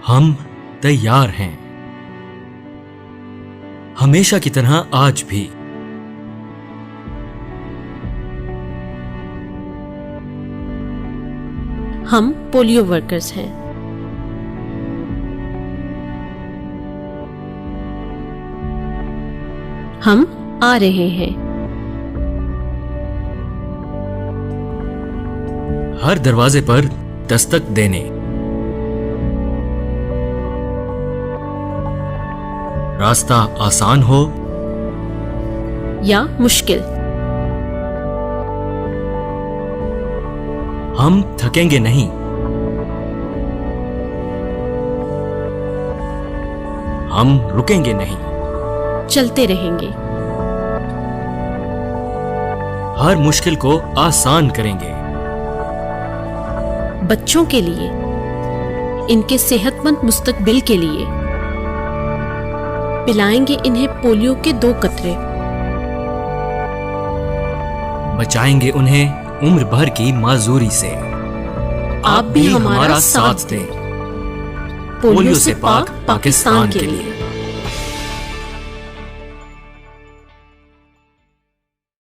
हम तैयार हैं, हमेशा की तरह आज भी। हम पोलियो वर्कर्स हैं। हम आ रहे हैं। हर दरवाजे पर दस्तक देने। रास्ता आसान हो या मुश्किल, हम थकेंगे नहीं। हम रुकेंगे नहीं। चलते रहेंगे। हर मुश्किल को आसान करेंगे। बच्चों के लिए, इनके सेहतमंद मुस्तकबिल के लिए पिलाएंगे इन्हें पोलियो के 2 कतरे। बचाएंगे उन्हें उम्र भर की माजूरी से। आप भी हमारा साथ दें। पोलियो से पाक पाकिस्तान के लिए।